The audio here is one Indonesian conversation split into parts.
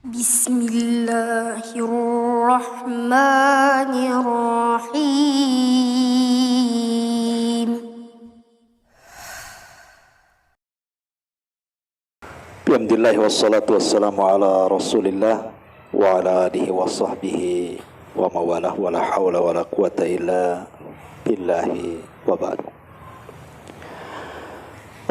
Bismillahirrahmanirrahim. Alhamdulillah wassalatu wassalamu ala rasulillah wa ala alihi wa sahbihi wa mawalah wa la hawla wa la quwata illa billahi wa ba'du.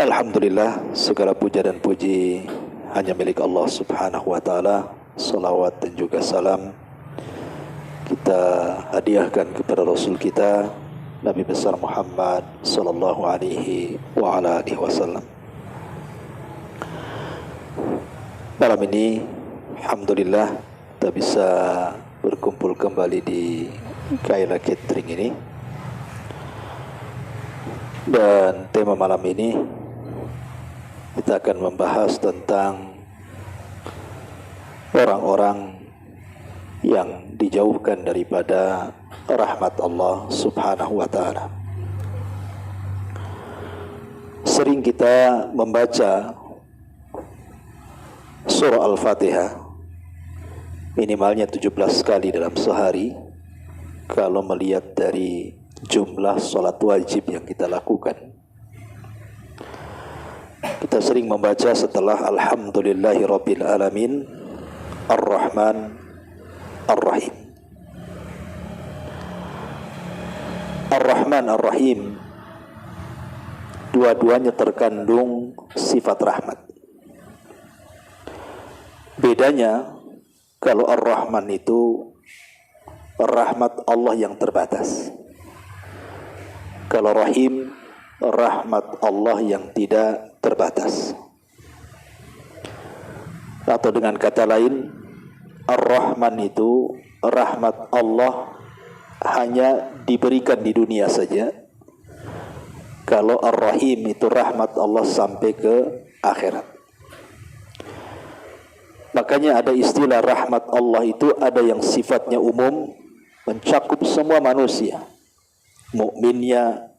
Alhamdulillah, segala puja dan puji hanya milik Allah subhanahu wa ta'ala. Salawat dan juga salam kita hadiahkan kepada Rasul kita Nabi besar Muhammad sallallahu alaihi wa ala alihi wasallam. Malam ini alhamdulillah kita bisa berkumpul kembali di Kaila Catering ini. Dan tema malam ini kita akan membahas tentang orang-orang yang dijauhkan daripada rahmat Allah subhanahu wa ta'ala. Sering kita membaca surah Al-Fatihah minimalnya 17 kali dalam sehari kalau melihat dari jumlah sholat wajib yang kita lakukan. Kita sering membaca setelah Alhamdulillahi Rabbil Alamin Ar-Rahman Ar-Rahim. Ar-Rahman Ar-Rahim, dua-duanya terkandung sifat rahmat. Bedanya, kalau Ar-Rahman itu rahmat Allah yang terbatas. Kalau Rahim, rahmat Allah yang tidak terbatas. Atau dengan kata lain, Ar-Rahman itu rahmat Allah hanya diberikan di dunia saja. Kalau Ar-Rahim itu rahmat Allah sampai ke akhirat. Makanya ada istilah rahmat Allah itu ada yang sifatnya umum, mencakup semua manusia. Mukminnya,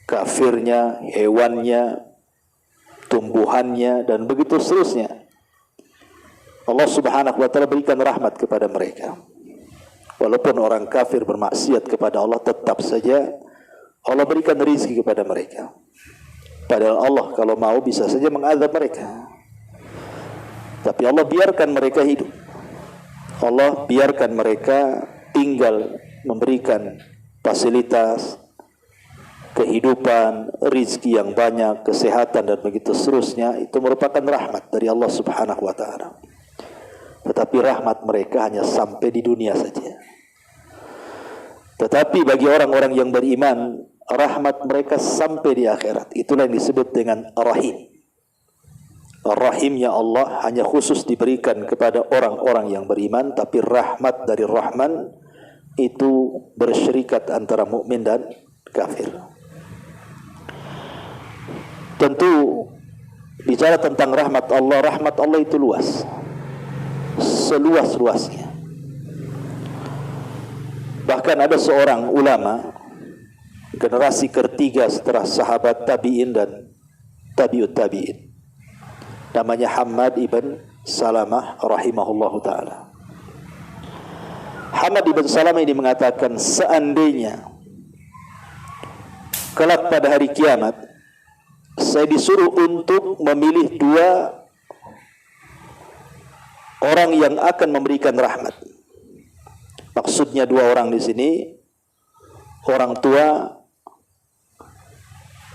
kafirnya, hewannya, tumbuhannya, dan begitu seterusnya. Allah subhanahu wa ta'ala berikan rahmat kepada mereka. Walaupun orang kafir bermaksiat kepada Allah, tetap saja Allah berikan rezeki kepada mereka. Padahal Allah kalau mau bisa saja mengazab mereka. Tapi Allah biarkan mereka hidup. Allah biarkan mereka tinggal, memberikan fasilitas, kehidupan, rezeki yang banyak, kesehatan dan begitu seterusnya. Itu merupakan rahmat dari Allah subhanahu wa ta'ala. Tetapi rahmat mereka hanya sampai di dunia saja. Tetapi bagi orang-orang yang beriman, rahmat mereka sampai di akhirat. Itulah yang disebut dengan Rahim. Rahimnya Allah hanya khusus diberikan kepada orang-orang yang beriman, tapi rahmat dari Rahman itu bersyirikat antara mukmin dan kafir. Tentu bicara tentang rahmat Allah itu luas, seluas-luasnya. Bahkan ada seorang ulama generasi ketiga setelah sahabat tabi'in dan tabi'ut tabi'in, namanya Hammad ibn Salamah rahimahullahu ta'ala. Hammad ibn Salamah ini mengatakan, seandainya kelak pada hari kiamat saya disuruh untuk memilih dua orang yang akan memberikan rahmat. Maksudnya dua orang di sini, orang tua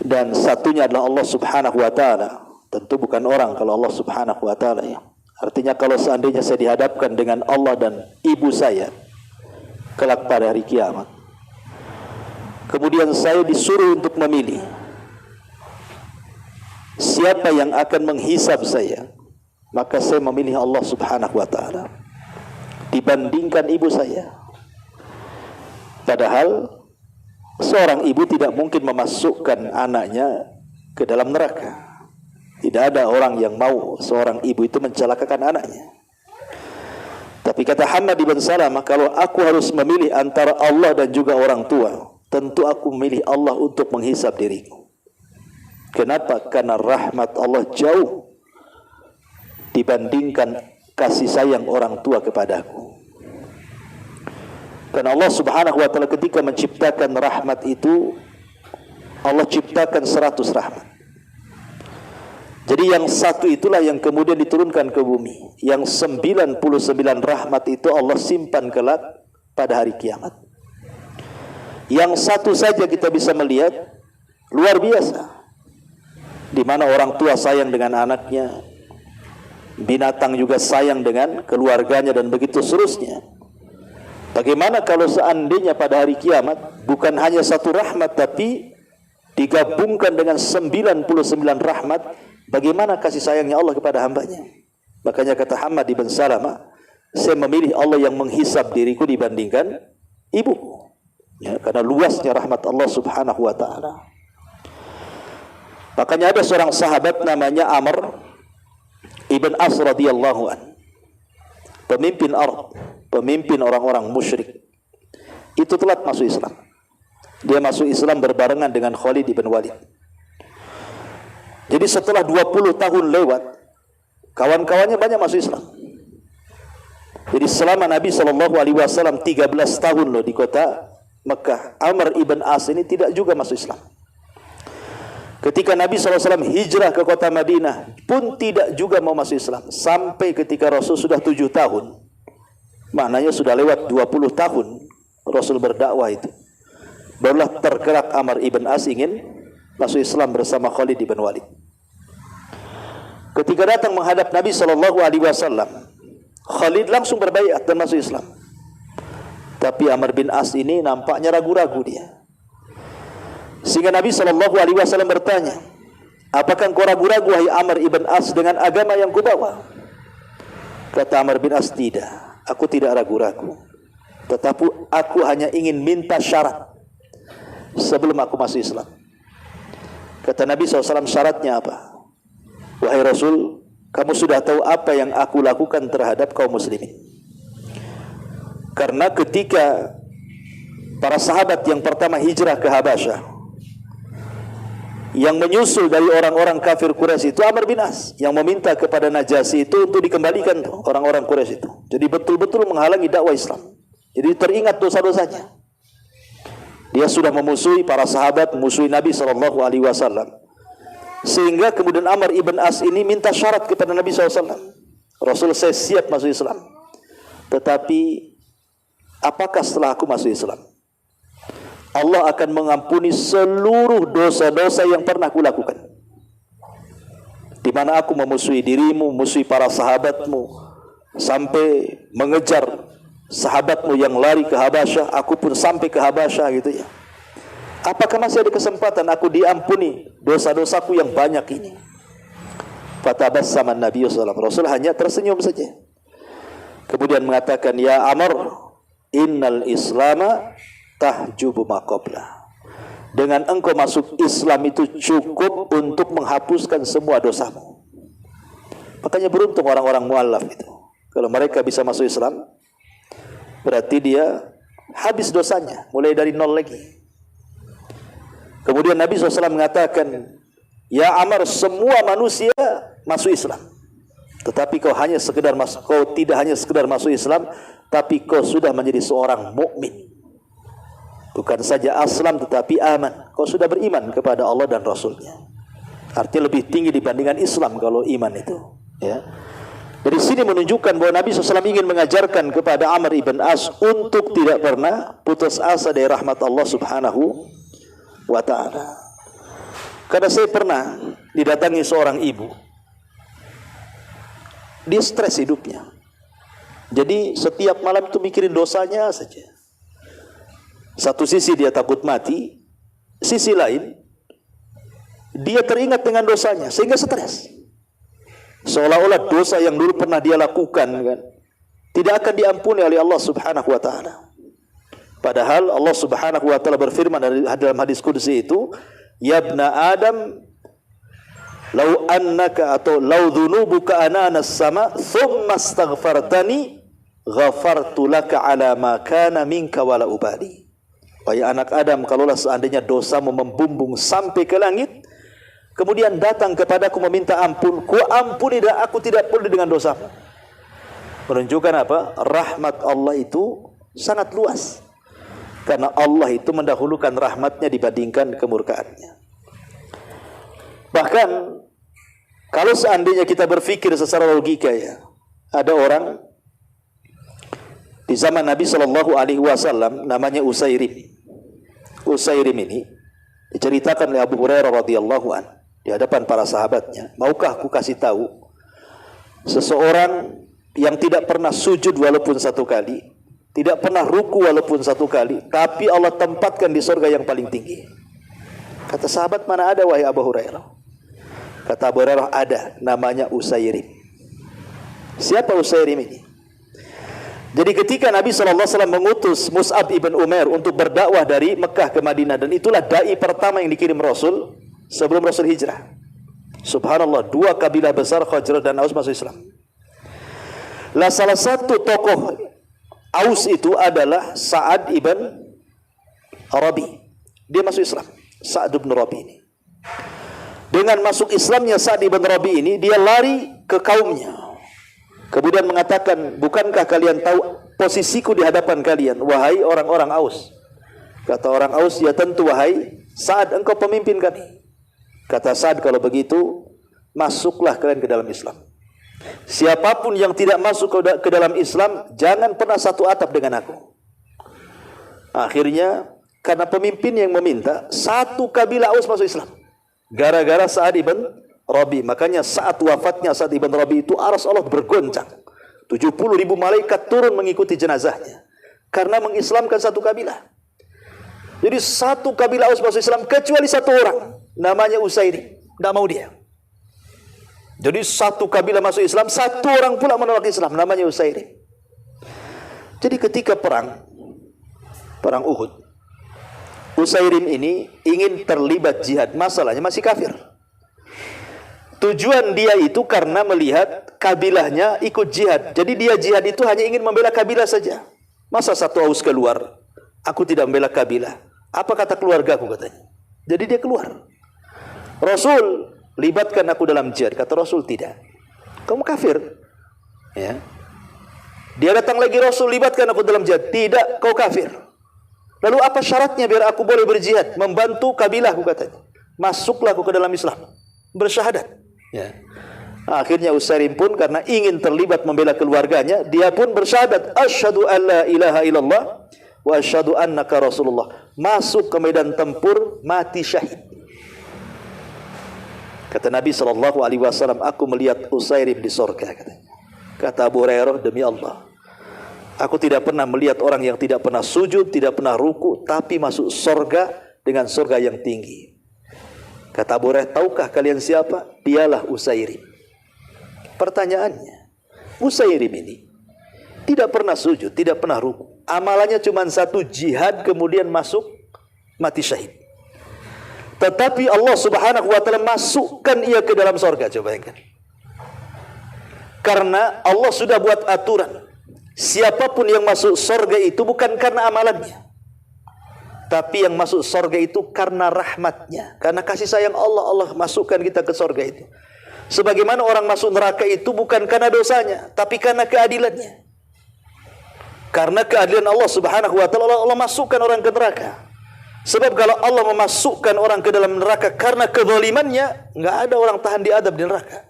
dan satunya adalah Allah subhanahu wa ta'ala. Tentu bukan orang kalau Allah subhanahu wa ta'ala ya. Artinya kalau seandainya saya dihadapkan dengan Allah dan ibu saya kelak pada hari kiamat, kemudian saya disuruh untuk memilih siapa yang akan menghisab saya, maka saya memilih Allah subhanahu wa ta'ala dibandingkan ibu saya. Padahal seorang ibu tidak mungkin memasukkan anaknya ke dalam neraka. Tidak ada orang yang mau seorang ibu itu mencelakakan anaknya. Tapi kata Hammad ibn Salamah, kalau aku harus memilih antara Allah dan juga orang tua, tentu aku memilih Allah untuk menghisab diriku. Kenapa? Karena rahmat Allah jauh dibandingkan kasih sayang orang tua kepadaku. Karena Allah Subhanahu wa taala ketika menciptakan rahmat itu, Allah ciptakan 100 rahmat. Jadi yang satu itulah yang kemudian diturunkan ke bumi. Yang 99 rahmat itu Allah simpan kelak pada hari kiamat. Yang satu saja kita bisa melihat luar biasa, di mana orang tua sayang dengan anaknya, binatang juga sayang dengan keluarganya, dan begitu seterusnya. Bagaimana kalau seandainya pada hari kiamat bukan hanya satu rahmat tapi digabungkan dengan 99 rahmat? Bagaimana kasih sayangnya Allah kepada hambanya? Makanya kata Hamad ibn Salamah, saya memilih Allah yang menghisab diriku dibandingkan ibuku, ya, karena luasnya rahmat Allah Subhanahu wa taala. Makanya ada seorang sahabat namanya Amr ibn As radhiyallahu an, pemimpin orang-orang musyrik. Itu telat masuk Islam. Dia masuk Islam berbarengan dengan Khalid ibn Walid. Jadi setelah 20 tahun lewat, kawan-kawannya banyak masuk Islam. Jadi selama Nabi SAW 13 tahun loh di kota Mekah, Amr ibn As ini tidak juga masuk Islam. Ketika Nabi SAW hijrah ke kota Madinah pun tidak juga mau masuk Islam. Sampai ketika Rasul sudah 7 tahun, maknanya sudah lewat 20 tahun Rasul berdakwah itu, barulah tergerak Amr ibn As ingin masuk Islam bersama Khalid ibn Walid. Ketika datang menghadap Nabi SAW, Khalid langsung berbaiat dan masuk Islam. Tapi Amr bin As ini nampaknya ragu-ragu dia. Sehingga Nabi SAW bertanya, apakah engkau ragu-ragu wahai Amr ibn As dengan agama yang kubawa? Kata Amr bin As, tidak, aku tidak ragu-ragu. Tetapi aku hanya ingin minta syarat sebelum aku masuk Islam. Kata Nabi SAW, syaratnya apa? Wahai Rasul, kamu sudah tahu apa yang aku lakukan terhadap kaum muslimin. Karena ketika para sahabat yang pertama hijrah ke Habasyah, yang menyusul dari orang-orang kafir Quraisy itu Amr bin As, yang meminta kepada Najasyi itu untuk dikembalikan orang-orang Quraisy itu. Jadi betul-betul menghalangi dakwah Islam. Jadi teringat dosa-dosanya. Dia sudah memusuhi para sahabat, memusuhi Nabi SAW. Sehingga kemudian Amr ibn As ini minta syarat kepada Nabi SAW. Rasul, saya siap masuk Islam, tetapi apakah setelah aku masuk Islam Allah akan mengampuni seluruh dosa-dosa yang pernah aku lakukan, di mana aku memusuhi dirimu, memusuhi para sahabatmu, sampai mengejar sahabatmu yang lari ke Habasyah, aku pun sampai ke Habasyah gitu ya. Apakah masih ada kesempatan aku diampuni dosa-dosaku yang banyak ini? Fatabassama Nabi sallallahu alaihi wasallam. Rasul hanya tersenyum saja. Kemudian mengatakan, ya Amr, innal islama tahjubu ma qabla. Dengan engkau masuk Islam itu cukup untuk menghapuskan semua dosamu. Makanya beruntung orang-orang mu'allaf itu. Kalau mereka bisa masuk Islam, berarti dia habis dosanya, mulai dari nol lagi. Kemudian Nabi SAW mengatakan, ya Amr, semua manusia masuk Islam, tetapi kau tidak hanya sekedar masuk Islam, tapi kau sudah menjadi seorang mukmin. Bukan saja aslam, tetapi aman. Kau sudah beriman kepada Allah dan Rasulnya. Artinya lebih tinggi dibandingkan Islam kalau iman itu. Ya. Dari sini menunjukkan bahwa Nabi SAW ingin mengajarkan kepada Amr ibn As untuk tidak pernah putus asa dari rahmat Allah Subhanahu wa ta'ala. Karena saya pernah didatangi seorang ibu, dia stres hidupnya. Jadi setiap malam itu mikirin dosanya saja. Satu sisi dia takut mati, sisi lain dia teringat dengan dosanya sehingga stres. Seolah-olah dosa yang dulu pernah dia lakukan kan, tidak akan diampuni oleh Allah Subhanahu wa ta'ala. Padahal Allah Subhanahu wa ta'ala berfirman dalam hadis qudsi itu, ya ibna Adam, lau annaka atau lau dhunubuka ananas sama thumma astaghfartani ghafartu laka ala ma kana minka wala ubali. Wahai anak Adam, kalaulah seandainya dosamu membumbung sampai ke langit, kemudian datang kepadaku meminta ampun, ku ampuni dan aku tidak peduli dengan dosamu. Menunjukkan apa? Rahmat Allah itu sangat luas. Karena Allah itu mendahulukan rahmatnya dibandingkan kemurkaannya. Bahkan kalau seandainya kita berpikir secara logika ya, ada orang di zaman Nabi Shallallahu Alaihi Wasallam namanya Usairim. Usairim ini diceritakan oleh Abu Hurairah radhiyallahu an di hadapan para sahabatnya. Maukah aku kasih tahu seseorang yang tidak pernah sujud walaupun satu kali, tidak pernah ruku walaupun satu kali, tapi Allah tempatkan di surga yang paling tinggi. Kata sahabat, mana ada wahai Abu Hurairah? Kata Abu Hurairah, ada, namanya Usairim. Siapa Usairim ini? Jadi ketika Nabi SAW mengutus Mus'ab ibn Umair untuk berdakwah dari Mekah ke Madinah, dan itulah da'i pertama yang dikirim Rasul sebelum Rasul hijrah. Subhanallah, dua kabilah besar Khazraj dan Aus masuk Islam. Lah salah satu tokoh Aus itu adalah Sa'ad ibn Rabi. Dia masuk Islam, Sa'ad ibn Rabi ini. Dengan masuk Islamnya Sa'ad ibn Rabi ini, dia lari ke kaumnya. Kemudian mengatakan, bukankah kalian tahu posisiku di hadapan kalian, wahai orang-orang Aus? Kata orang Aus, ya tentu wahai Sa'ad, engkau pemimpin kami. Kata Sa'ad, kalau begitu masuklah kalian ke dalam Islam. Siapapun yang tidak masuk ke dalam Islam, jangan pernah satu atap dengan aku. Akhirnya karena pemimpin yang meminta, satu kabilah Aus masuk Islam gara-gara Sa'ad ibn Rabi. Makanya saat wafatnya Sa'ad ibn Rabi itu arsy Allah bergoncang. 70.000 malaikat turun mengikuti jenazahnya karena mengislamkan satu kabilah. Jadi satu kabilah Aus masuk Islam kecuali satu orang namanya Usairim. Tidak mau dia. Jadi satu kabilah masuk Islam, satu orang pula menolak Islam, namanya Usairim. Jadi ketika perang Uhud, Usairim ini ingin terlibat jihad, masalahnya masih kafir. Tujuan dia itu karena melihat kabilahnya ikut jihad. Jadi dia jihad itu hanya ingin membela kabilah saja. Masa satu Aus keluar, aku tidak membela kabilah. Apa kata keluarga aku, katanya. Jadi dia keluar. Rasul, libatkan aku dalam jihad. Kata Rasul, tidak. Kamu kafir. Ya. Dia datang lagi, Rasul, libatkan aku dalam jihad. Tidak, kau kafir. Lalu apa syaratnya biar aku boleh berjihad? Membantu kabilahku, katanya. Masuklah aku ke dalam Islam. Bersyahadat. Ya. Akhirnya Usairim pun karena ingin terlibat membela keluarganya, dia pun bersyahadat, asyhadu an la ilaha illallah wa asyhadu annaka rasulullah. Masuk ke medan tempur, mati syahid. Kata Nabi SAW, aku melihat Usairim di surga, katanya. Kata Abu Hurairah, demi Allah, aku tidak pernah melihat orang yang tidak pernah sujud, tidak pernah ruku, tapi masuk surga dengan surga yang tinggi. Kata Abu Hurairah, tahukah kalian siapa? Dialah Usairim. Pertanyaannya, Usairim ini tidak pernah sujud, tidak pernah ruku. Amalannya cuma satu, jihad, kemudian masuk, mati syahid. Tetapi Allah Subhanahu wa ta'ala masukkan ia ke dalam surga. Coba bayangkan. Karena Allah sudah buat aturan. Siapapun yang masuk surga itu bukan karena amalannya, tapi yang masuk surga itu karena rahmatnya, karena kasih sayang Allah. Allah masukkan kita ke surga itu. Sebagaimana orang masuk neraka itu bukan karena dosanya, tapi karena keadilannya. Karena keadilan Allah Subhanahu wa ta'ala, Allah masukkan orang ke neraka. Sebab kalau Allah memasukkan orang ke dalam neraka karena kezalimannya, nggak ada orang tahan diadab di neraka.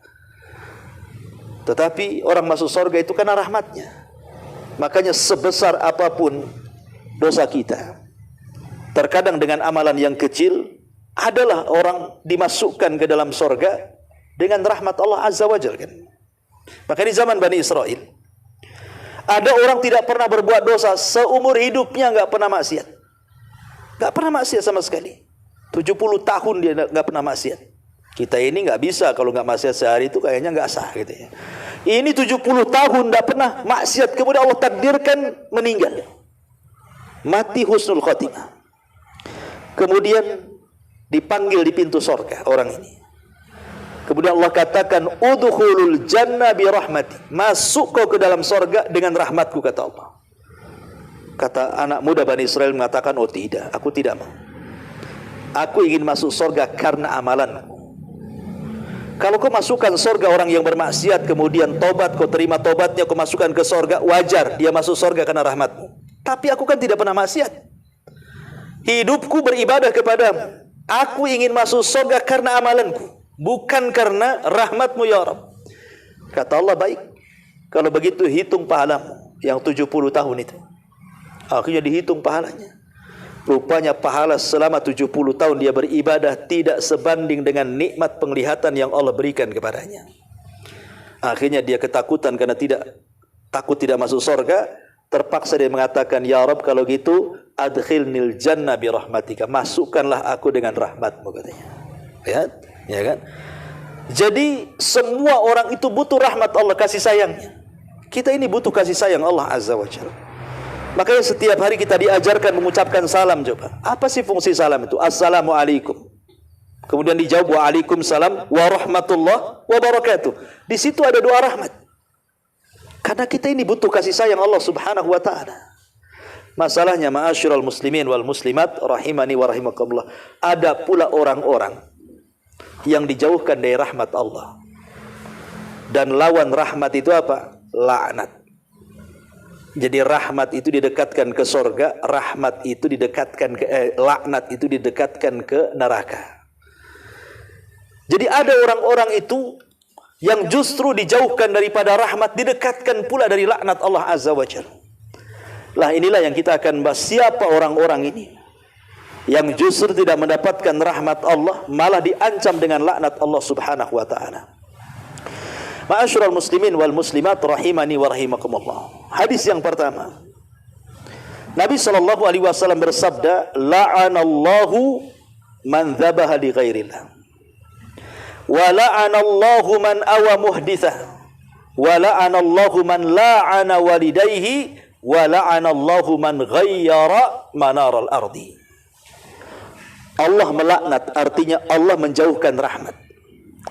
Tetapi orang masuk surga itu karena rahmatnya. Makanya sebesar apapun dosa kita, terkadang dengan amalan yang kecil, adalah orang dimasukkan ke dalam surga dengan rahmat Allah Azza wa Jalla. Maka di zaman Bani Israel, ada orang tidak pernah berbuat dosa, seumur hidupnya nggak pernah maksiat. Nggak pernah maksiat sama sekali. 70 tahun dia nggak pernah maksiat. Kita ini nggak bisa, kalau nggak maksiat sehari itu kayaknya nggak sah gitu ya. Ini 70 tahun nggak pernah maksiat, kemudian Allah takdirkan meninggal. Mati husnul khotimah. Kemudian dipanggil di pintu surga orang ini. Kemudian Allah katakan, udkhulul jannah bi rahmati. Masuk kau ke dalam surga dengan rahmatku, kata Allah. Kata anak muda Bani Israel mengatakan, oh tidak, aku tidak mau. Aku ingin masuk surga karena amalanku. Kalau kau masukkan surga orang yang bermaksiat, kemudian tobat, kau terima tobatnya, kau masukkan ke surga, wajar dia masuk surga karena rahmatmu. Tapi aku kan tidak pernah maksiat. Hidupku beribadah kepadamu. Aku ingin masuk surga karena amalanku, bukan karena rahmatmu ya Rabb. Kata Allah, baik. Kalau begitu hitung pahalamu yang 70 tahun itu. Akhirnya dihitung pahalanya. Rupanya pahala selama 70 tahun dia beribadah tidak sebanding dengan nikmat penglihatan yang Allah berikan kepadanya. Akhirnya dia ketakutan karena takut tidak masuk surga. Terpaksa dia mengatakan, ya Rabb, kalau gitu adkhilnil jannah bi rahmatika, masukkanlah aku dengan rahmatmu, katanya. Ya kan? Jadi semua orang itu butuh rahmat Allah, kasih sayangnya. Kita ini butuh kasih sayang Allah Azza wa Jalla. Makanya setiap hari kita diajarkan mengucapkan salam. Coba, apa sih fungsi salam itu? Assalamualaikum. Kemudian dijawab waalaikumsalam warahmatullah wabarakatuh. Di situ ada doa rahmat. Karena kita ini butuh kasih sayang Allah Subhanahu wa taala. Masalahnya, ma'asyiral muslimin wal muslimat rahimani wa rahimakumullah, ada pula orang-orang yang dijauhkan dari rahmat Allah. Dan lawan rahmat itu apa? Laknat. Jadi rahmat itu didekatkan ke surga, rahmat itu didekatkan ke laknat itu didekatkan ke neraka. Jadi ada orang-orang itu yang justru dijauhkan daripada rahmat, didekatkan pula dari laknat Allah Azza wa Jalla. Lah inilah yang kita akan bahas, siapa orang-orang ini yang justru tidak mendapatkan rahmat Allah, malah diancam dengan laknat Allah Subhanahu wa taala. Ma'asyiral muslimin wal muslimat rahimani wa rahimakumullah. Hadis yang pertama, Nabi sallallahu alaihi wasallam bersabda, la'anallahu man dzabaha li ghairillah, wa la'anallahu man awa muhditsah, wa la'anallahu man la'ana walidayhi, wa la'anallahu man ghayyara manaral ardi. Allah melaknat, artinya Allah menjauhkan rahmat.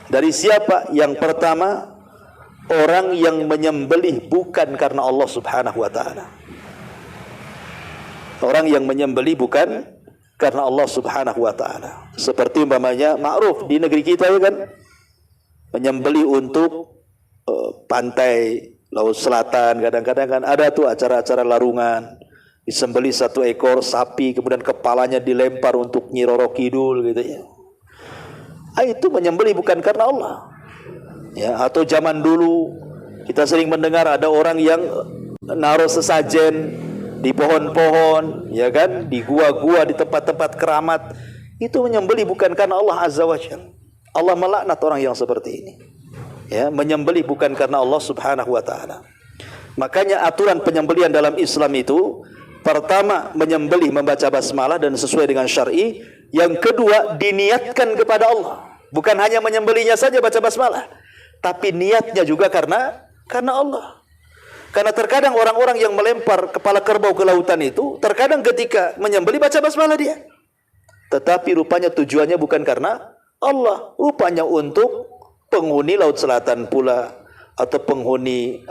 Dari siapa? Yang pertama, orang yang menyembelih bukan karena Allah Subhanahu wa taala. Orang yang menyembelih bukan karena Allah Subhanahu wa taala. Seperti umpamanya ma'ruf di negeri kita ya kan, menyembelih untuk pantai Laut Selatan, kadang-kadang kan ada tuh acara-acara larungan, disembelih satu ekor sapi, kemudian kepalanya dilempar untuk Nyi Roro Kidul gitu ya. Itu menyembelih bukan karena Allah. Ya, atau zaman dulu kita sering mendengar ada orang yang naruh sesajen di pohon-pohon, ya kan, di gua-gua, di tempat-tempat keramat. Itu menyembelih bukan karena Allah Azza wa Jalla. Allah melaknat orang yang seperti ini. Ya, menyembelih bukan karena Allah Subhanahu wa taala. Makanya aturan penyembelihan dalam Islam itu, pertama menyembelih membaca basmalah dan sesuai dengan syar'i. Yang kedua diniatkan kepada Allah. Bukan hanya menyembelihnya saja baca basmalah, tapi niatnya juga karena Allah. Karena terkadang orang-orang yang melempar kepala kerbau ke lautan itu, terkadang ketika menyembelih baca basmalah dia, tetapi rupanya tujuannya bukan karena Allah, rupanya untuk penghuni Laut Selatan pula, atau penghuni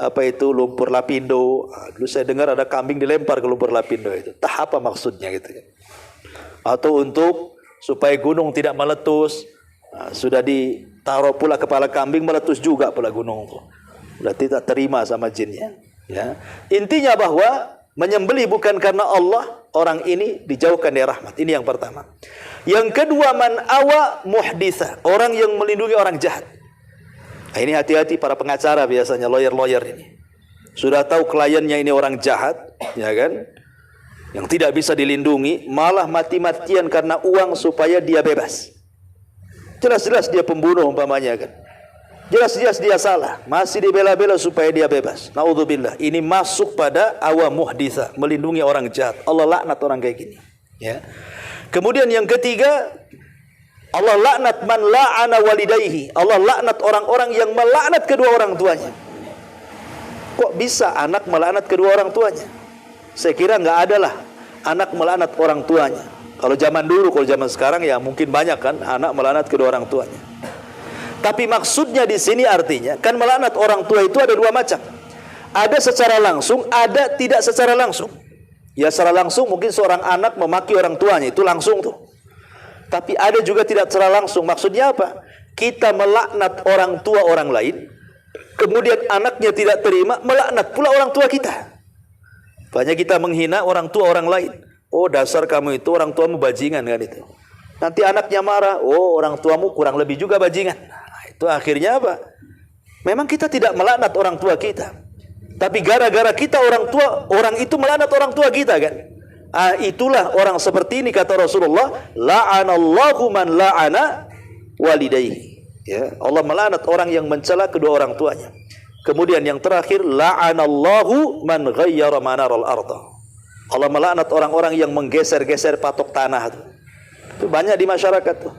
Lumpur Lapindo. Dulu saya dengar ada kambing dilempar ke Lumpur Lapindo itu. Entah apa maksudnya gitu. Atau untuk supaya gunung tidak meletus, sudah ditaruh pula kepala kambing, meletus juga pula gunung itu. Berarti tak terima sama jinnya. Ya. Intinya bahwa menyembelih bukan karena Allah, orang ini dijauhkan dari rahmat. Ini yang pertama. Yang kedua, man awa muhditsa, orang yang melindungi orang jahat. Nah, ini hati-hati para pengacara, biasanya lawyer-lawyer ini. Sudah tahu kliennya ini orang jahat, ya kan? Yang tidak bisa dilindungi, malah mati-matian karena uang supaya dia bebas. Jelas-jelas dia pembunuh umpamanya kan. Jelas-jelas dia salah, masih dibela-bela supaya dia bebas. Naudzubillah. Ini masuk pada awa muhditsa, melindungi orang jahat. Allah laknat orang kayak gini. Ya. Kemudian yang ketiga, Allah laknat man la'ana walidayhi. Allah laknat orang-orang yang melaknat kedua orang tuanya. Kok bisa anak melaknat kedua orang tuanya? Saya kira nggak ada lah anak melaknat orang tuanya. Kalau zaman dulu, kalau zaman sekarang ya mungkin banyak kan anak melaknat kedua orang tuanya. Tapi maksudnya di sini artinya kan melaknat orang tua itu ada dua macam. Ada secara langsung, ada tidak secara langsung. Ya secara langsung mungkin seorang anak memaki orang tuanya, itu langsung tuh. Tapi ada juga tidak secara langsung. Maksudnya apa? kita melaknat orang tua orang lain, kemudian anaknya tidak terima, melaknat pula orang tua kita. Banyak kita menghina orang tua orang lain. Oh, dasar kamu itu orang tuamu bajingan kan itu. Nanti anaknya marah, oh orang tuamu kurang lebih juga bajingan. Nah, itu akhirnya apa? Memang kita tidak melaknat orang tua kita, tapi gara-gara kita orang tua, orang itu melaknat orang tua kita kan. Itulah orang seperti ini kata Rasulullah, la'anallahu man la'ana walidayhi. Ya, Allah melaknat orang yang mencela kedua orang tuanya. Kemudian yang terakhir, la'anallahu man ghayyara manaral arda. Allah melaknat orang-orang yang menggeser-geser patok tanah itu banyak di masyarakat tuh.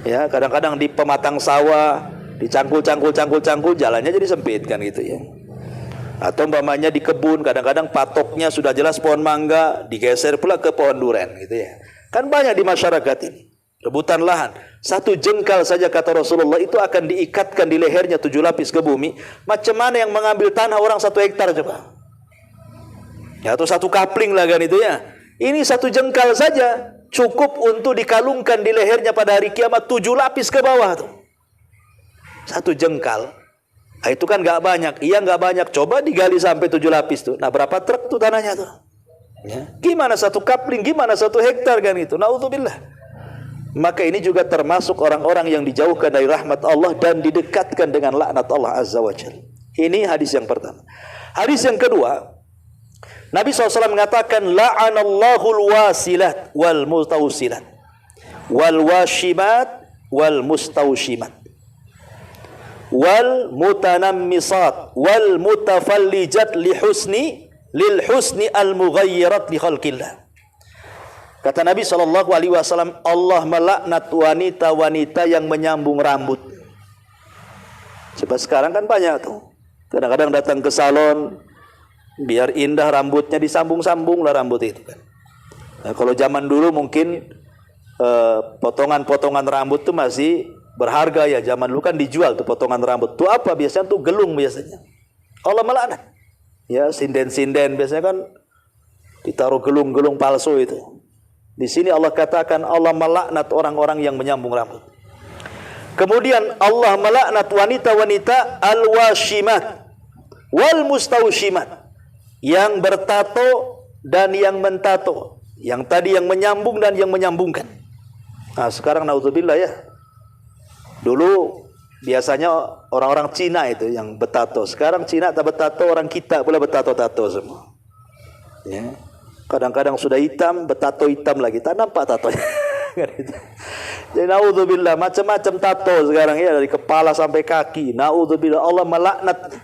Ya, kadang-kadang di pematang sawah dicangkul jalannya jadi sempit kan gitu ya. Atau umpamanya di kebun kadang-kadang patoknya sudah jelas pohon mangga digeser pula ke pohon duren gitu ya. Kan banyak di masyarakat ini rebutan lahan. 1 jengkal saja kata Rasulullah itu akan diikatkan di lehernya 7 lapis ke bumi. Macam mana yang mengambil tanah orang 1 hektar coba? Ya, atau 1 kapling lah kan itu ya. Ini 1 jengkal saja cukup untuk dikalungkan di lehernya pada hari kiamat 7 lapis ke bawah tuh. 1 jengkal. Nah, itu kan nggak banyak. Iya nggak banyak. Coba digali sampai 7 lapis tuh. Nah, berapa truk tuh tanahnya tuh? Ya. Gimana 1 kapling? Gimana 1 hektar kan itu? Naudzubillah. Maka ini juga termasuk orang-orang yang dijauhkan dari rahmat Allah dan didekatkan dengan laknat Allah Azza wa Jalla. Ini hadis yang pertama. Hadis yang kedua, Nabi SAW mengatakan la'anallahul wasilat wal mustawsilat wal washimat wal mustawshimat wal mutanammisat wal mutafallijat lil husni al mughayyirat li khalqillah. Kata Nabi SAW, Allah melaknat wanita-wanita yang menyambung rambut. Coba sekarang kan banyak tuh. Kadang-kadang datang ke salon, biar indah rambutnya disambung-sambung lah rambut itu kan. Nah, kalau zaman dulu mungkin potongan-potongan rambut itu masih berharga ya. Zaman dulu kan dijual tuh potongan rambut. Tuh apa biasanya tuh gelung biasanya. Allah melaknat. Ya, sinden-sinden biasanya kan ditaruh gelung-gelung palsu itu. Di sini Allah katakan Allah melaknat orang-orang yang menyambung rambut. Kemudian Allah melaknat wanita-wanita al-washimat wal mustawshimat, yang bertato dan yang mentato. Yang tadi yang menyambung dan yang menyambungkan. Nah, sekarang naudzubillah ya. Dulu biasanya orang-orang Cina itu yang bertato. Sekarang Cina tak bertato, orang kita pula bertato-tato semua. Ya. Kadang-kadang sudah hitam, bertato hitam lagi. Tak nampak tatonya. Jadi naudzubillah, macam-macam tato sekarang ya, dari kepala sampai kaki. Naudzubillah, Allah melaknat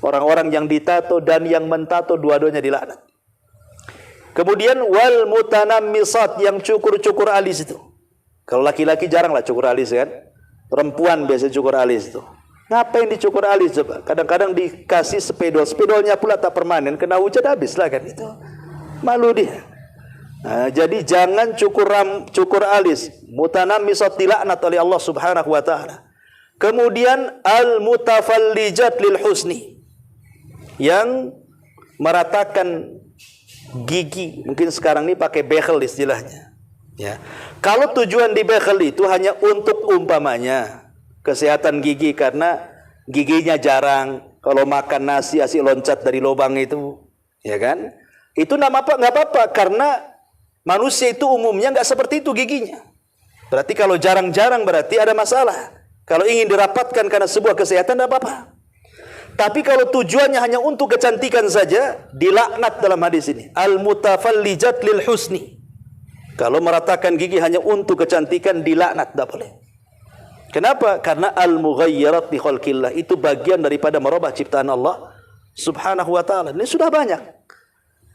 orang-orang yang ditato dan yang mentato, dua-duanya dilaknat. Kemudian wal mutanammisat, yang cukur-cukur alis itu. Kalau laki-laki jaranglah cukur alis kan. Perempuan biasa cukur alis itu. Ngapain dicukur alis coba? Kadang-kadang dikasih spidol, spidolnya pula tak permanen, kena hujan habis lah kan itu. Malu dia. Nah, jadi jangan cukur alis. Mutanammisat dilaknat oleh Allah Subhanahu wa taala. Kemudian al mutafallijat lil husni, yang meratakan gigi. Mungkin sekarang ini pakai bekel istilahnya. Ya. Kalau tujuan di bekel itu hanya untuk umpamanya kesehatan gigi, karena giginya jarang, kalau makan nasi asik loncat dari lubang itu, ya kan? Itu nggak apa-apa, karena manusia itu umumnya nggak seperti itu giginya. Berarti kalau jarang-jarang berarti ada masalah. Kalau ingin dirapatkan karena sebuah kesehatan, tidak apa-apa. Tapi kalau tujuannya hanya untuk kecantikan saja, dilaknat dalam hadis ini. Al-mutafallijat lil husni. Kalau meratakan gigi hanya untuk kecantikan, dilaknat, tidak boleh. Kenapa? Karena al-mughayyirat li khalqillah, itu bagian daripada merubah ciptaan Allah Subhanahu wa taala. Ini sudah banyak.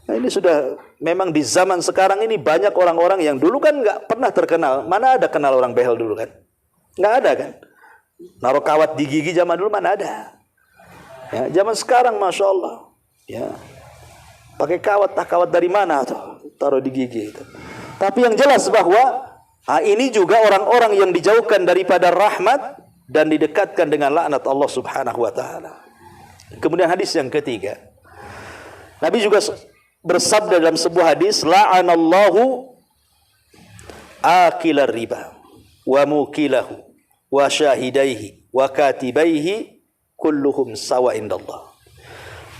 Nah, ini sudah memang di zaman sekarang ini banyak orang-orang yang dulu kan nggak pernah terkenal. Mana ada kenal orang behel dulu kan? Nggak ada kan? Naruh kawat di gigi zaman dulu mana ada? Ya, zaman sekarang masya Allah, ya pakai kawat, tak kawat dari mana tuh? Taruh di gigi itu. Tapi yang jelas bahwa ini juga orang-orang yang dijauhkan daripada rahmat dan didekatkan dengan laknat Allah Subhanahu wa taala. Kemudian hadis yang ketiga, Nabi juga bersabda dalam sebuah hadis, la'anallahu akilar riba wa mukilahu wa syahidaihi wa katibaihi kulluhum sawa indallah.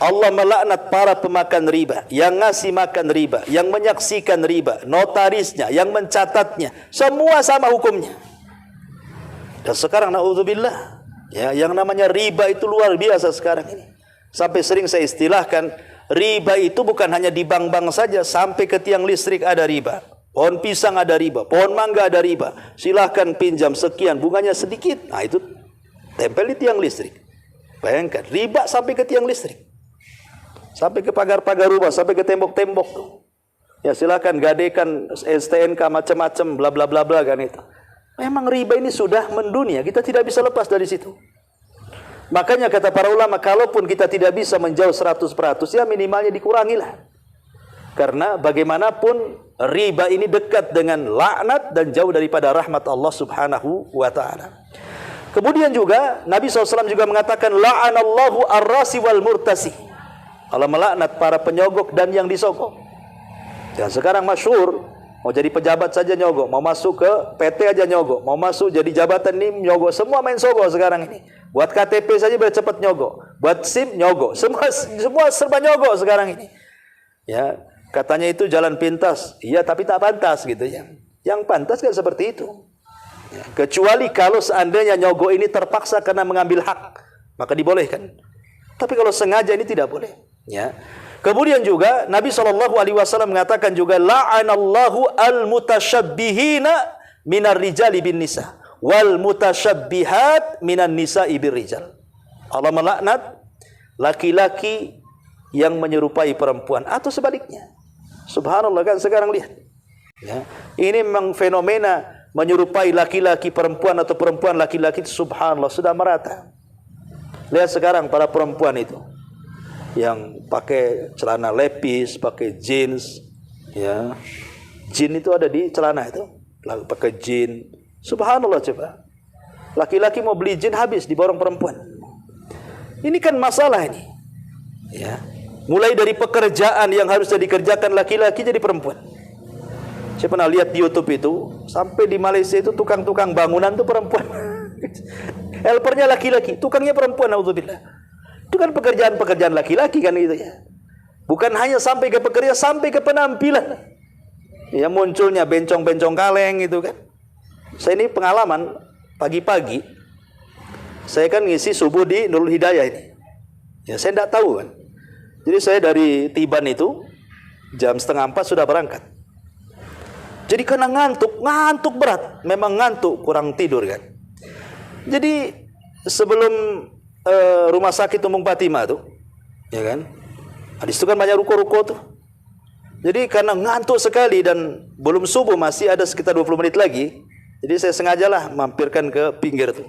Allah melaknat para pemakan riba, yang ngasih makan riba, yang menyaksikan riba, notarisnya, yang mencatatnya, semua sama hukumnya. Dan sekarang naudzubillah, ya, yang namanya riba itu luar biasa sekarang ini. Sampai sering saya istilahkan, riba itu bukan hanya di bank-bank saja, sampai ke tiang listrik ada riba. Pohon pisang ada riba, pohon mangga ada riba. Silahkan pinjam sekian, bunganya sedikit. Nah itu tempel di tiang listrik. Bayangkan, riba sampai ke tiang listrik. Sampai ke pagar-pagar rumah, sampai ke tembok-tembok tuh. Ya silakan gadekan STNK macam-macam bla bla bla bla kan itu. Memang riba ini sudah mendunia, kita tidak bisa lepas dari situ. Makanya kata para ulama, kalaupun kita tidak bisa menjauh 100%, ya minimalnya dikurangilah. Karena bagaimanapun riba ini dekat dengan laknat dan jauh daripada rahmat Allah Subhanahu wa taala. Kemudian juga Nabi SAW juga mengatakan la'anallahu ar-rasi wal murtasi. Allah melaknat para penyogok dan yang disogok. Dan sekarang masyhur, mau jadi pejabat saja nyogok, mau masuk ke PT aja nyogok, mau masuk jadi jabatan ini nyogok, semua main sogok sekarang ini. Buat KTP saja biar cepat nyogok, buat SIM nyogok, semua serba nyogok sekarang ini. Ya, katanya itu jalan pintas, iya tapi tak pantas gitu ya. Yang pantas kan seperti itu. Ya, kecuali kalau seandainya nyogok ini terpaksa karena mengambil hak, maka dibolehkan. Tapi kalau sengaja ini tidak boleh. Ya. Kemudian juga Nabi SAW mengatakan juga la'anallahu al-mutasyabbihina minar rijali bin nisa wal mutasyabbihat minan nisa'i bir rijal. Allah melaknat laki-laki yang menyerupai perempuan atau sebaliknya. Subhanallah, kan sekarang lihat. Ya. Ini memang fenomena menyerupai laki-laki perempuan atau perempuan laki-laki, subhanallah, sudah merata. Lihat sekarang para perempuan itu yang pakai celana lepis, pakai jeans, ya. Jin itu ada di celana itu, pakai jin. Subhanallah, coba. Laki-laki mau beli jin habis di borong perempuan. Ini kan masalah ini. Ya. Mulai dari pekerjaan yang harusnya dikerjakan laki-laki jadi perempuan. Saya pernah lihat di YouTube itu, sampai di Malaysia itu tukang-tukang bangunan itu perempuan. Helpernya laki-laki, tukangnya perempuan, naudzubillah. Itu kan pekerjaan-pekerjaan laki-laki kan itu ya. Bukan hanya sampai ke pekerjaan, sampai ke penampilan. Ya, munculnya bencong-bencong kaleng itu kan. Saya ini pengalaman pagi-pagi, saya kan ngisi subuh di Nurul Hidayah ini. Ya, saya tidak tahu kan. Jadi saya dari Tiban itu jam 3:30 sudah berangkat. Jadi karena ngantuk berat, memang ngantuk, kurang tidur kan. Jadi sebelum rumah sakit Ummul Fatimah tuh, ya kan? Di situ kan banyak ruko-ruko tuh. Jadi karena ngantuk sekali dan belum subuh, masih ada sekitar 20 menit lagi. Jadi saya sengajalah mampirkan ke pinggir tuh.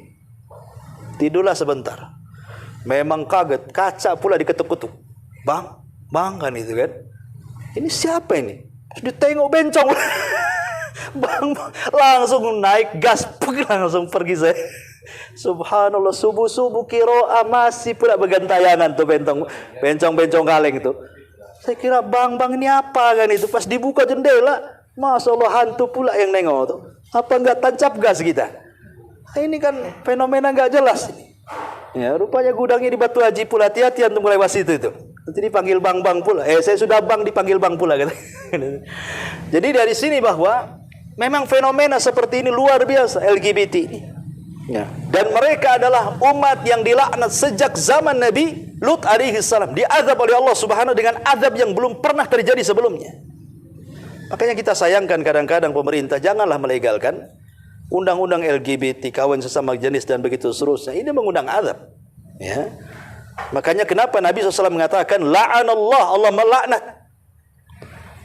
Tidurlah sebentar. Memang kaget, kaca pula diketuk-ketuk. Bang kan itu kan. Ini siapa ini? Terus ditengok bencong. Bang, langsung naik gas, langsung pergi saya. Subhanallah, subuh-subuh kiroa masih pula bergentayangan tuh bencong kaleng itu. Saya kira bang ini apa kan itu. Pas dibuka jendela, Masya Allah, hantu pula yang nengok tuh. Apa enggak tancap gas kita? Nah, ini kan fenomena enggak jelas ini. Ya, rupanya gudangnya di Batu Haji pula. Hati-hati antum lewat situ itu. Nanti dipanggil bang pula. Saya sudah dipanggil bang pula gitu. Jadi dari sini bahwa memang fenomena seperti ini luar biasa, LGBT ini. Ya. Dan mereka adalah umat yang dilaknat sejak zaman Nabi Lut alaihi salam, diazab oleh Allah Subhanahu dengan azab yang belum pernah terjadi sebelumnya. Makanya kita sayangkan kadang-kadang pemerintah janganlah melegalkan undang-undang LGBT, kawin sesama jenis dan begitu seterusnya. Ini mengundang azab. Ya. Makanya kenapa Nabi SAW mengatakan la'anallah, Allah melaknat.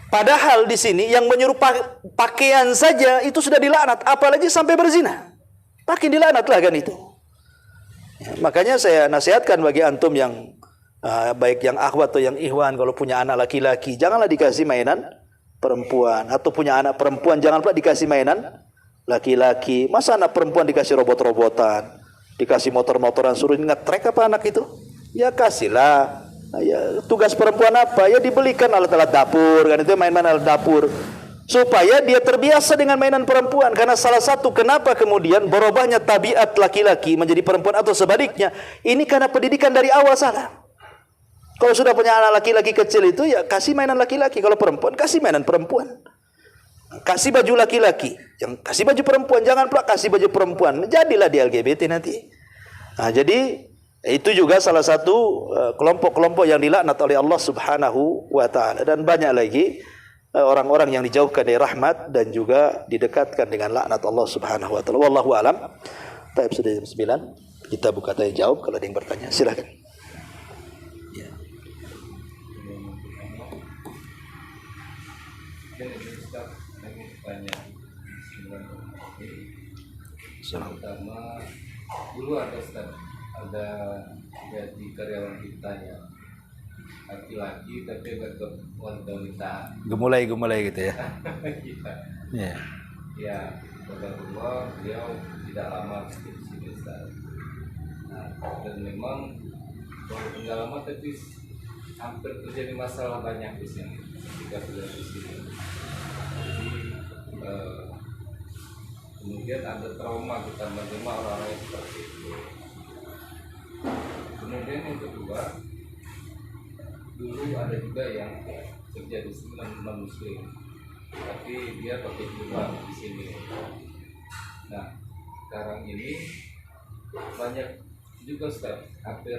Padahal di sini yang menyerupai pakaian saja itu sudah dilaknat, apalagi sampai berzina. Makin dilaknatlah kan itu. Ya, makanya saya nasihatkan bagi antum yang baik yang akhwat atau yang ikhwan, kalau punya anak laki-laki janganlah dikasih mainan perempuan, atau punya anak perempuan jangan pula dikasih mainan laki-laki. Masa anak perempuan dikasih robot-robotan, dikasih motor-motoran, suruh ngetrek apa anak itu? Ya kasihlah. Ya, tugas perempuan apa? Ya dibelikan alat-alat dapur kan, itu main-main alat dapur. supaya dia terbiasa dengan mainan perempuan. Karena salah satu kenapa kemudian berubahnya tabiat laki-laki menjadi perempuan atau sebaliknya, ini karena pendidikan dari awal salah. Kalau sudah punya anak laki-laki kecil itu, ya kasih mainan laki-laki. Kalau perempuan, kasih mainan perempuan. Kasih baju laki-laki, yang kasih baju perempuan, jangan pula kasih baju perempuan. Jadilah dia LGBT nanti. Nah, jadi itu juga salah satu kelompok-kelompok yang dilaknat oleh Allah Subhanahu wa taala, dan banyak lagi orang-orang yang dijauhkan dari rahmat dan juga didekatkan dengan laknat Allah Subhanahu wa taala. Wallahu alam. Baik, sudah jam 9. Kita buka tanya jawab, kalau ada yang bertanya silakan. Ya. Pertama, dulu ada jadi karyawan kita yang laki-laki tapi agak wanita. Gemulai gitu ya. Kita. Ya. Ya, Allah beliau tidak lama di sini Ustaz. Nah, dan memang tidak lama tapi hampir terjadi masalah banyak di sini ketika sudah di sini. Jadi kemudian ada trauma kita menerima orang-orang yang seperti itu. Kemudian yang kedua, dulu ada juga yang kerja di sini non muslim, tapi dia pakai jubah di sini. Nah, sekarang ini banyak juga Ustaz, hampir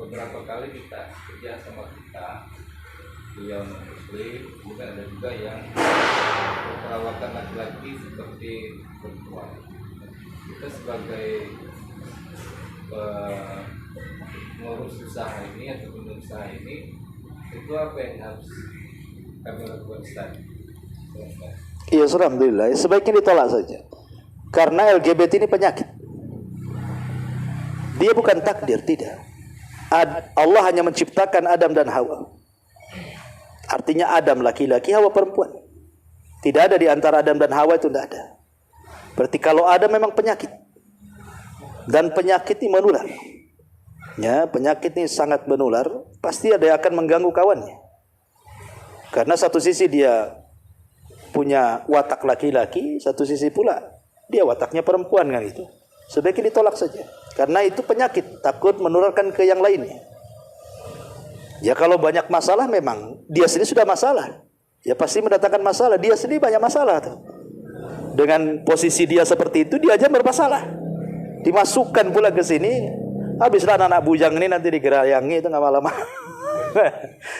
beberapa kali kita kerja sama kita, beliau non muslim, kemudian ada juga yang perawatan laki-laki seperti perempuan. Kita sebagai pengurus usaha ini atau pengusaha ini, itu apa yang harus kami lakukan Ustaz? Iya, alhamdulillah. Sebaiknya ditolak saja. Karena LGBT ini penyakit. Dia bukan takdir, tidak. Allah hanya menciptakan Adam dan Hawa. Artinya Adam laki-laki, Hawa perempuan. Tidak ada di antara Adam dan Hawa, itu tidak ada. Berarti kalau ada memang penyakit. Dan penyakit ini menular. Ya, penyakit ini sangat menular. Pasti ada yang akan mengganggu kawannya. Karena satu sisi dia punya watak laki-laki, satu sisi pula dia wataknya perempuan kan itu. Sebaiknya ditolak saja. Karena itu penyakit, takut menularkan ke yang lainnya. Ya kalau banyak masalah memang dia sendiri sudah masalah. Ya pasti mendatangkan masalah. Dia sendiri banyak masalah tuh. Dengan posisi dia seperti itu, dia aja bermasalah. Dimasukkan pula ke sini, habislah anak bujang ini nanti digerayangi itu nggak lama.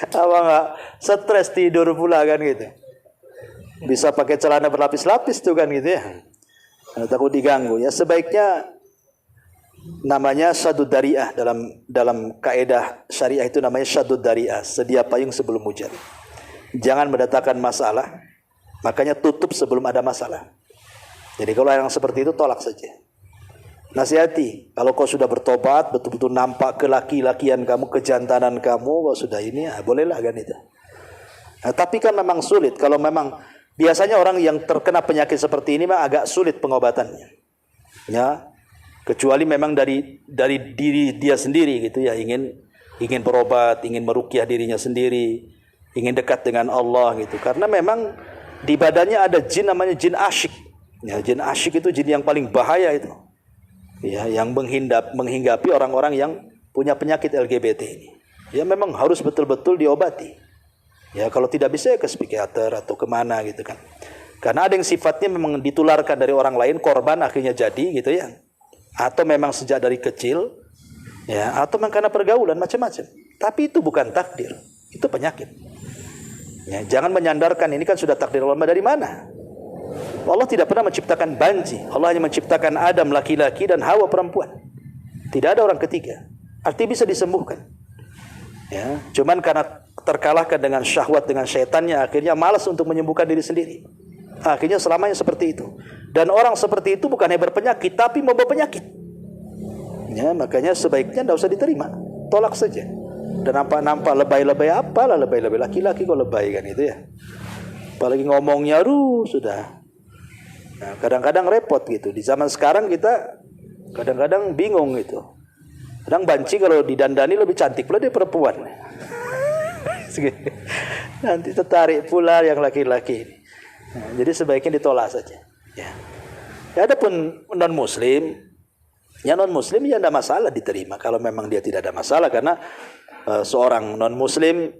Apa nggak stres tidur pula kan gitu. Bisa pakai celana berlapis-lapis tuh kan gitu ya. Takut diganggu ya. Sebaiknya namanya syadud dari'ah, dalam kaidah syariah itu namanya syadud dari'ah, sedia payung sebelum hujan. Jangan mendatangkan masalah, makanya tutup sebelum ada masalah. Jadi kalau yang seperti itu tolak saja. Nasihati, kalau kau sudah bertobat, betul-betul nampak kelaki-lakian kamu, kejantanan kamu, kau sudah ini, ya, bolehlah kan itu. Nah, tapi kan memang sulit. Kalau memang biasanya orang yang terkena penyakit seperti ini memang agak sulit pengobatannya. Ya, kecuali memang dari diri dia sendiri gitu ya, ingin berobat, ingin meruqyah dirinya sendiri, ingin dekat dengan Allah gitu. Karena memang di badannya ada jin namanya jin asyik. Ya, jin asyik itu jin yang paling bahaya itu. Ya, yang menghinggapi orang-orang yang punya penyakit LGBT ini. Ya memang harus betul-betul diobati. Ya kalau tidak bisa ya ke psikiater atau kemana gitu kan. Karena ada yang sifatnya memang ditularkan dari orang lain, korban akhirnya jadi gitu ya. Atau memang sejak dari kecil, ya, atau memang karena pergaulan macam-macam. Tapi itu bukan takdir, itu penyakit. Ya, jangan menyandarkan ini kan sudah takdir Allah, dari mana? Allah tidak pernah menciptakan banci. Allah hanya menciptakan Adam laki-laki dan Hawa perempuan. Tidak ada orang ketiga. Artinya bisa disembuhkan. Ya, cuman karena terkalahkan dengan syahwat, dengan syaitannya, akhirnya malas untuk menyembuhkan diri sendiri. Akhirnya selamanya seperti itu. Dan orang seperti itu bukannya berpenyakit, tapi membawa penyakit. Ya, makanya sebaiknya tidak usah diterima. Tolak saja. Dan nampak lebay-lebay, apalah lebay-lebay, laki-laki kok lebay kan itu ya. Apalagi ngomongnya sudah. Nah, kadang-kadang repot gitu. Di zaman sekarang kita kadang-kadang bingung gitu. Kadang banci kalau didandani lebih cantik pula dia perempuan. Nanti tertarik pula yang laki-laki ini. Nah, jadi sebaiknya ditolak saja. Ya. Adapun non muslim, ya non muslim ya tidak masalah diterima kalau memang dia tidak ada masalah, karena seorang non muslim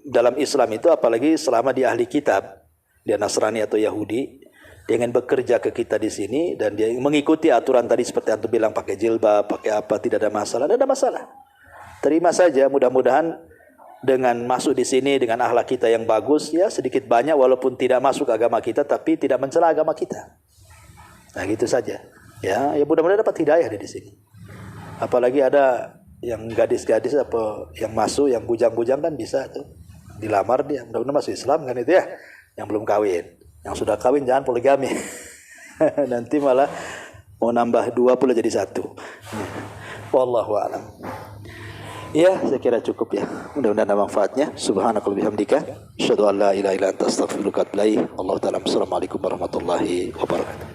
dalam Islam itu, apalagi selama dia ahli kitab, dia Nasrani atau Yahudi, dia ingin bekerja ke kita di sini dan dia mengikuti aturan tadi seperti antum bilang, pakai jilbab, pakai apa, tidak ada masalah, tidak ada masalah. Terima saja, mudah-mudahan dengan masuk di sini dengan akhlak kita yang bagus, ya sedikit banyak walaupun tidak masuk agama kita tapi tidak mencela agama kita. Nah, gitu saja. Ya mudah-mudahan dapat hidayah di sini. Apalagi ada yang gadis-gadis apa yang masuk, yang bujang-bujang kan bisa tuh dilamar dia, mudah-mudahan masuk Islam kan itu ya, yang belum kawin. Yang sudah kawin jangan poligami. Nanti malah mau nambah 2 pula jadi 1. Wallahu a'lam. Ya, saya kira cukup ya. Mudah-mudahan ada manfaatnya. Subhanakallahumma bihamdika, asyhadu an la ilaha illa anta, astaghfiruka wa atubu ilaik. Allahu ta'ala. Assalamualaikum warahmatullahi wabarakatuh.